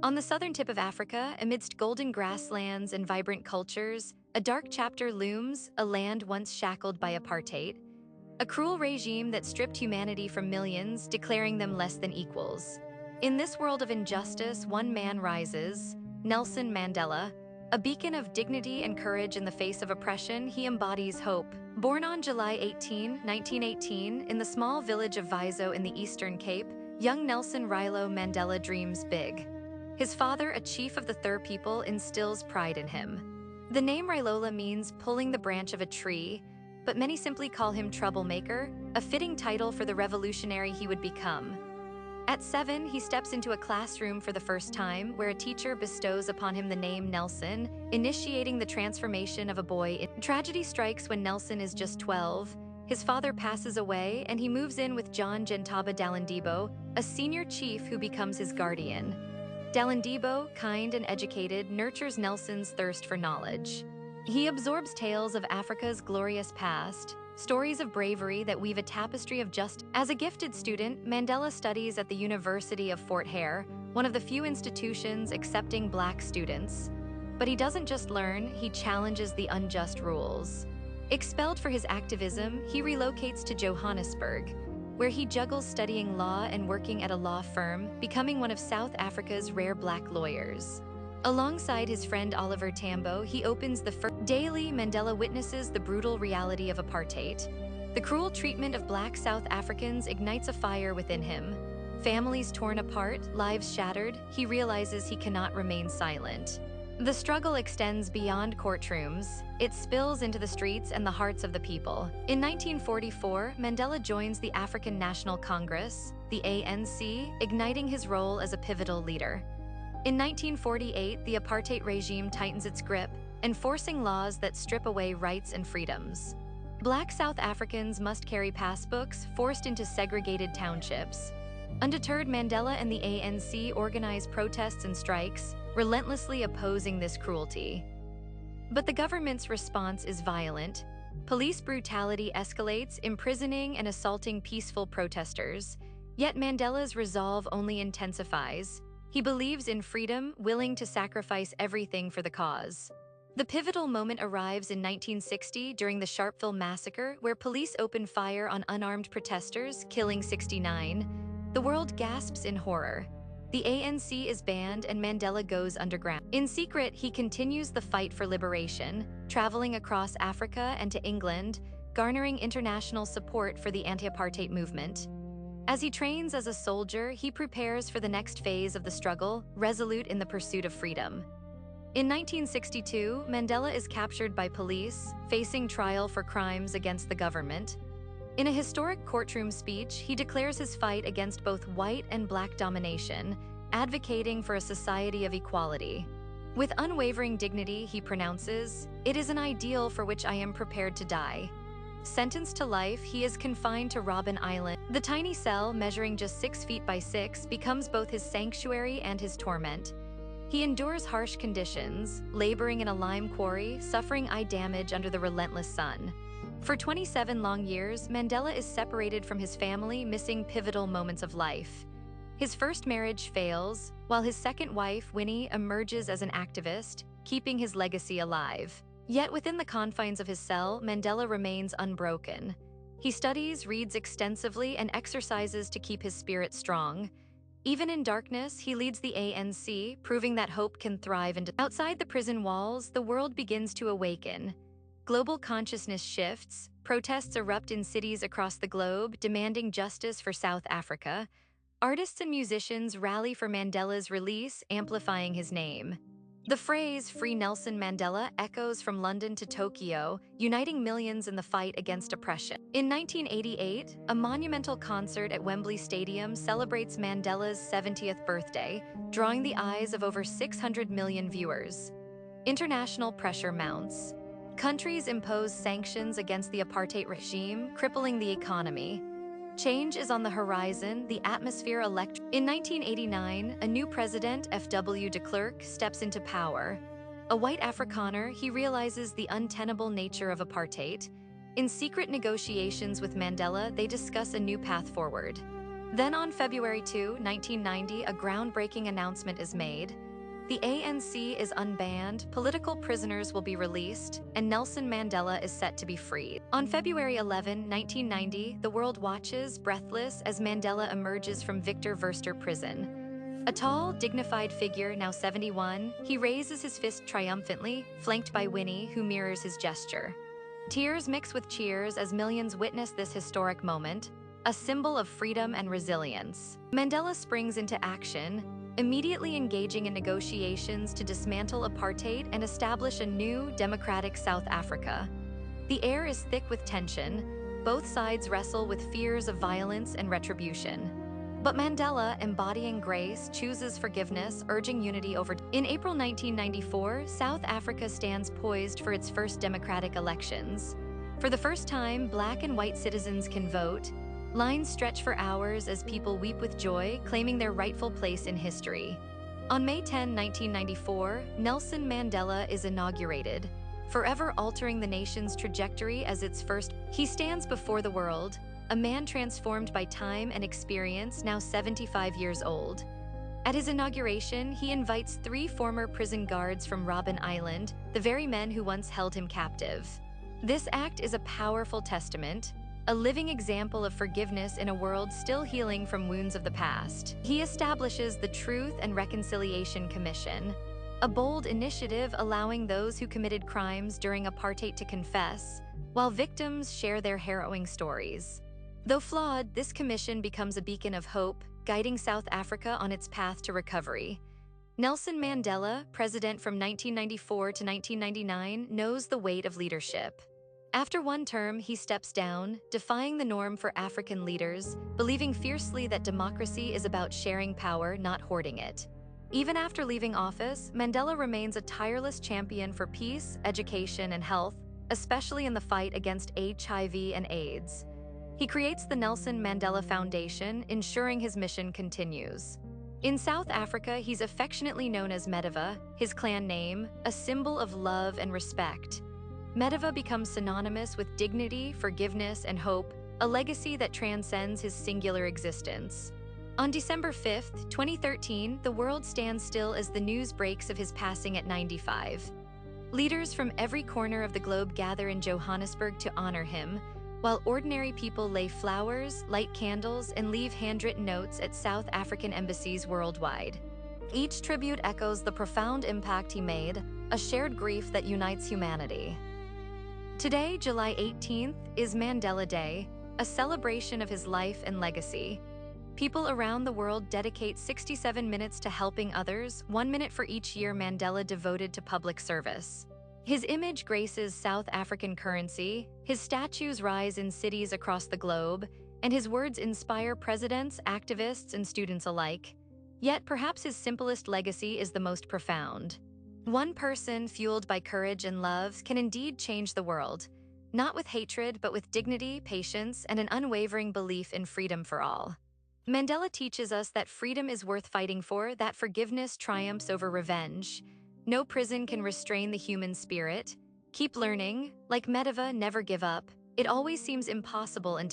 On the southern tip of Africa, amidst golden grasslands and vibrant cultures, a dark chapter looms, a land once shackled by apartheid, a cruel regime that stripped humanity from millions, declaring them less than equals. In this world of injustice, one man rises, Nelson Mandela. A beacon of dignity and courage in the face of oppression, he embodies hope. Born on July 18, 1918, in the small village of Viso in the Eastern Cape, young Nelson Rilo Mandela dreams big. His father, a chief of the Thur people, instills pride in him. The name Rilola means pulling the branch of a tree, but many simply call him troublemaker, a fitting title for the revolutionary he would become. At 7, he steps into a classroom for the first time, where a teacher bestows upon him the name Nelson, initiating the transformation of a boy. Tragedy strikes when Nelson is just 12. His father passes away, and he moves in with John Gentaba Dalandibo, a senior chief who becomes his guardian. Dalandibo, kind and educated, nurtures Nelson's thirst for knowledge. He absorbs tales of Africa's glorious past, stories of bravery that weave a tapestry of justice. As a gifted student, Mandela studies at the University of Fort Hare, one of the few institutions accepting Black students. But he doesn't just learn, he challenges the unjust rules. Expelled for his activism, he relocates to Johannesburg, where he juggles studying law and working at a law firm, becoming one of South Africa's rare Black lawyers. Alongside his friend Oliver Tambo, he opens the first. Daily, Mandela witnesses the brutal reality of apartheid. The cruel treatment of Black South Africans ignites a fire within him. Families torn apart, lives shattered, he realizes he cannot remain silent. The struggle extends beyond courtrooms. It spills into the streets and the hearts of the people. In 1944, Mandela joins the African National Congress, the ANC, igniting his role as a pivotal leader. In 1948, the apartheid regime tightens its grip, enforcing laws that strip away rights and freedoms. Black South Africans must carry passbooks, forced into segregated townships. Undeterred, Mandela and the ANC organize protests and strikes, relentlessly opposing this cruelty. But the government's response is violent. Police brutality escalates, imprisoning and assaulting peaceful protesters. Yet Mandela's resolve only intensifies. He believes in freedom, willing to sacrifice everything for the cause. The pivotal moment arrives in 1960 during the Sharpeville massacre, where police open fire on unarmed protesters, killing 69. The world gasps in horror. The ANC is banned and Mandela goes underground. In secret, he continues the fight for liberation, traveling across Africa and to England, garnering international support for the anti-apartheid movement. As he trains as a soldier, he prepares for the next phase of the struggle, resolute in the pursuit of freedom. In 1962, Mandela is captured by police, facing trial for crimes against the government. In a historic courtroom speech, he declares his fight against both white and Black domination, advocating for a society of equality. With unwavering dignity, he pronounces, "It is an ideal for which I am prepared to die." Sentenced to life, he is confined to Robben Island. The tiny cell, measuring just 6 feet by 6, becomes both his sanctuary and his torment. He endures harsh conditions, laboring in a lime quarry, suffering eye damage under the relentless sun. For 27 long years, Mandela is separated from his family, missing pivotal moments of life. His first marriage fails, while his second wife, Winnie, emerges as an activist, keeping his legacy alive. Yet within the confines of his cell, Mandela remains unbroken. He studies, reads extensively, and exercises to keep his spirit strong. Even in darkness, he leads the ANC, proving that hope can thrive. Outside the prison walls, the world begins to awaken. Global consciousness shifts, protests erupt in cities across the globe, demanding justice for South Africa. Artists and musicians rally for Mandela's release, amplifying his name. The phrase, "Free Nelson Mandela," echoes from London to Tokyo, uniting millions in the fight against oppression. In 1988, a monumental concert at Wembley Stadium celebrates Mandela's 70th birthday, drawing the eyes of over 600 million viewers. International pressure mounts. Countries impose sanctions against the apartheid regime, crippling the economy. Change is on the horizon, the atmosphere electric. In 1989, a new president, F.W. de Klerk, steps into power. A white Afrikaner, he realizes the untenable nature of apartheid. In secret negotiations with Mandela, they discuss a new path forward. Then on February 2, 1990, a groundbreaking announcement is made. The ANC is unbanned, political prisoners will be released, and Nelson Mandela is set to be freed. On February 11, 1990, the world watches, breathless, as Mandela emerges from Victor Verster prison. A tall, dignified figure, now 71, he raises his fist triumphantly, flanked by Winnie, who mirrors his gesture. Tears mix with cheers as millions witness this historic moment, a symbol of freedom and resilience. Mandela springs into action, immediately engaging in negotiations to dismantle apartheid and establish a new, democratic South Africa. The air is thick with tension. Both sides wrestle with fears of violence and retribution. But Mandela, embodying grace, chooses forgiveness, urging unity over. In April 1994, South Africa stands poised for its first democratic elections. For the first time, Black and white citizens can vote. Lines stretch for hours as people weep with joy, claiming their rightful place in history. On May 10, 1994, Nelson Mandela is inaugurated, forever altering the nation's trajectory as its first. He stands before the world, a man transformed by time and experience, now 75 years old. At his inauguration, he invites 3 former prison guards from Robben Island, the very men who once held him captive. This act is a powerful testament, a living example of forgiveness in a world still healing from wounds of the past. He establishes the Truth and Reconciliation Commission, a bold initiative allowing those who committed crimes during apartheid to confess, while victims share their harrowing stories. Though flawed, this commission becomes a beacon of hope, guiding South Africa on its path to recovery. Nelson Mandela, president from 1994 to 1999, knows the weight of leadership. After one term, he steps down, defying the norm for African leaders, believing fiercely that democracy is about sharing power, not hoarding it. Even after leaving office, Mandela remains a tireless champion for peace, education, and health, especially in the fight against HIV and AIDS. He creates the Nelson Mandela Foundation, ensuring his mission continues. In South Africa, he's affectionately known as Mandela, his clan name, a symbol of love and respect. Mandela becomes synonymous with dignity, forgiveness, and hope, a legacy that transcends his singular existence. On December 5, 2013, the world stands still as the news breaks of his passing at 95. Leaders from every corner of the globe gather in Johannesburg to honor him, while ordinary people lay flowers, light candles, and leave handwritten notes at South African embassies worldwide. Each tribute echoes the profound impact he made, a shared grief that unites humanity. Today, July 18th, is Mandela Day, a celebration of his life and legacy. People around the world dedicate 67 minutes to helping others, 1 minute for each year Mandela devoted to public service. His image graces South African currency, his statues rise in cities across the globe, and his words inspire presidents, activists, and students alike. Yet perhaps his simplest legacy is the most profound. One person, fueled by courage and love, can indeed change the world, not with hatred, but with dignity, patience, and an unwavering belief in freedom for all. Mandela teaches us that freedom is worth fighting for, that forgiveness triumphs over revenge. No prison can restrain the human spirit. Keep learning. Like Mandela, never give up. It always seems impossible until